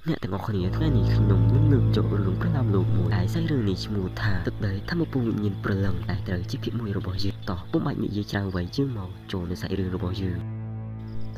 អ្នកទាំងអស់គ្នាថ្ងៃនេះខ្ញុំនឹងលើកយករឿងប្រណាំលោកមួយដែលស្អីរឿងនេះឈ្មោះថាទឹកដីធម្មពូវិញ្ញាណព្រលឹងដែលត្រូវជាភាគមួយរបស់យើងតោះពុំបាច់និយាយច្រើនវែងជាងមកចូលនៅសាច់រឿងរបស់យើង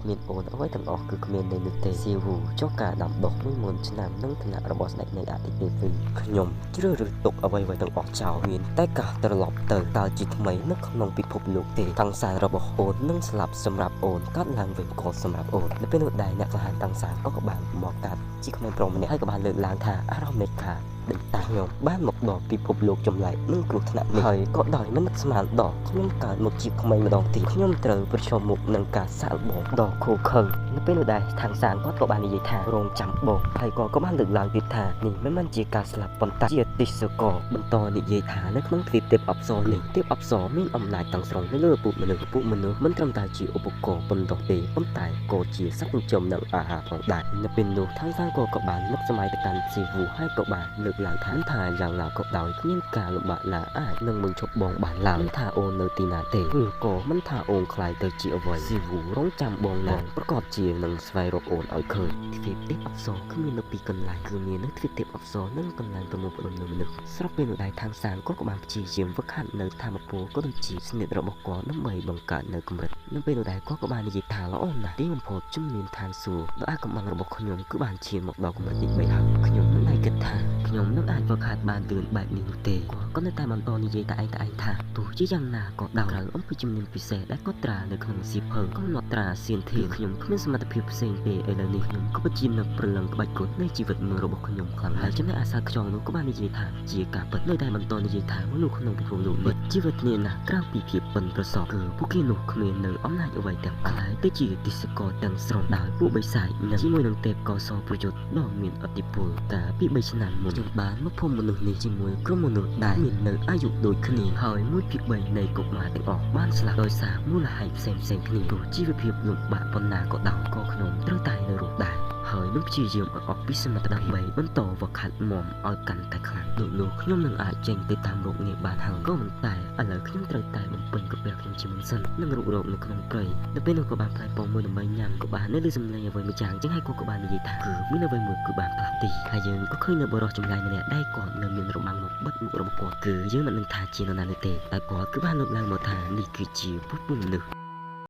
គ្មានអូនអ្វីទាំងអស់គឺគ្មាននៅនោះទេសៀវូចុះការដាំដុះមួយមុនឆ្នាំនឹងឋានៈរបស់ស្ដេចនៃអាទិទេវីខ្ញុំជ្រើសរើសទុកអ្វីៗទាំងអស់ចោលមានតែការត្រឡប់ទៅតើជាថ្មីនៅក្នុងពិភពលោកទេតាំងសានរបស់អូននឹងស្លាប់សម្រាប់អូនកាត់ឡើងវិញក៏សម្រាប់អូននៅពេលនោះដែរអ្នកក្លាហានតាំងសានក៏បានមកកាត់ជាក្មេងប្រុសម្នាក់ហើយក៏បានលើកឡើងថាអារម្មណ៍នៃការដែលតាខ្ញុំបានមកដល់ពិភពលោកចម្លែកនឹងគ្រោះថ្នាក់នេះហើយក៏ដោយមិននឹកស្មានដល់ខ្ញុំកើតមកជាក្មេងម្ដងទៀតខ្ញុំត្រូវប្រឈមមុខនឹងការសាកល្បងដ៏ឃោរឃៅនៅពេលនោះដែរខាងសានគាត់ក៏បាននិយាយថារងចាំបងហើយក៏បានលើកឡើងទៀតថានេះមិនមែនជាការស្លាប់ប៉ុន្តែជាទេសកលបន្តនិយាយថានៅក្នុងទ្វីបទេពអប្សរនេះទេពអប្សរមានអំណាចទាំងស្រុងនៅលើពួកមនុស្សមិនត្រឹមតែជាឧបករណ៍ប៉ុណ្ណោះទេប៉ុន្តែក៏ជាសត្វចិញ្ចឹមនិងអាហារផងដែរនៅពេលនោះខាងសានក៏បាននឹកសម័យទៅកាន់ស៊ីវូហើយក៏បានលើកឡើងថាយ៉ាងណាក៏ដោយគ្មានការលំបាកណាអាចនឹងមើលឈប់បងបានឡើយថាអូននៅទីណាទេឬក៏មិនថាអូនខ្លាយទៅជាអ្វីស៊ីវូរងចាំបងណាប្រកបជានឹងស្វែងរកអូនឲ្យឃើញទ្វីបទេពអប្សរគឺមាននៅពីរកន្លែងគឺមាននៅទ្វីបទេពអប្សរនិងកន្លែងប្រមូលផ្ដុំនៅមនុស្សស្រាប់ពេលនោះដែរខាងសានក៏បានព្យាយាមវឹកហាត់នៅធម្មពលក៏ដូចជាស្និទ្ធរបស់គាត់ដើម្បីបង្កើតនៅកម្រិតនៅពេលនោះដែរគាត់ក៏បាននិយាយថាល្អណាស់ទីបំផុតជំនាញឋានសួគ៌ដោយអាកំបាំងរបស់ខ្ញុំគឺបានឈានមកដល់កម្រិតទី3ហើយខ្ញុំមិនដែលគិតថាខ្ញុំនឹងអាចវឹកហាត់បានលឿនបែបនេះនោះទេគាត់ក៏នៅតែបន្តនិយាយតែឯងថាទោះជាយ៉ាងណាក៏ដោយអំពីជំនាញពិសេសដែលគាត់ត្រានៅក្នុងសៀវភៅកំណត់ត្រាសៀនធានខ្ញុំគ្មានសមត្ថភាពផ្សេងទេឥឡូវនេះខ្ញុំក៏ពិតជានឹកព្រលឹងក្បាច់គុណនៃជីវិតមួយរបស់ខ្ញុំខ្លាំងហើយចំណែកអាសាខ្យងនោះក៏បាននិយាយថាជាការពិតនៅតែបន្តនិយាយថាមនុស្សក្នុងពិភពលោកនេះជីវិតគ្នាណាស់ក្រៅពីភាពប៉ិនប្រសប់គឺពួកគេនោះគ្មាននៅអំណាចអ្វីទាំងអស់ហើយទៅជាទេសកលទាំងស្រុងដោយពួកបិសាចនិងជាមួយនឹងទេពកោសលប្រយុទ្ធដ៏មានឥទ្ធិពលតែពី3ឆ្នាំមុនខ្ញុំបានមកភូមិមនុស្សនេះជាមួយក្រុមមនុស្សដែលមាននៅអាយុដូចគ្នាហើយ1/3នៃកុមារទាំងអស់បានស្លាប់ដោយសារមូលហេតុផ្សេងៗគ្នាទោះជីវភាពលំបាកប៉ុណ្ណាក៏ដោយក៏ខ្ញុំត្រូវតែនៅរស់ដែរហើយនឹងព្យាយាមឲ្យអស់ពីសមត្ថភាពដើម្បីបន្តវឹកហាត់មុំឲ្យកាន់តែខ្លាំងដូចនោះខ្ញុំនឹងអាចចេញទៅតាមរកងារបានហើយក៏មិនតែឥឡូវខ្ញុំត្រូវតែបំពេញកាពះខ្ញុំជាមុនសិននឹងរុករកនៅក្នុងព្រៃនៅពេលនោះក៏បានផ្លែពងមួយដើម្បីញ៉ាំក៏បាននៅលើសំឡេងអ្វីមួយយ៉ាងចឹងហើយក៏បាននិយាយថាគឺមានអ្វីមួយគឺបានផ្លាស់ទីហើយយើងក៏ឃើញនៅបរិសុទ្ធចម្លែកម្នាក់ដែលគាត់នៅមានរបាំងមកបិទមុខរបស់គាត់គឺយើងមិននឹងថាជានរណានោះទេតែគាត់គឺបានលើកឡើងមកថានេះគឺជាពុទ្ធមនុស្ស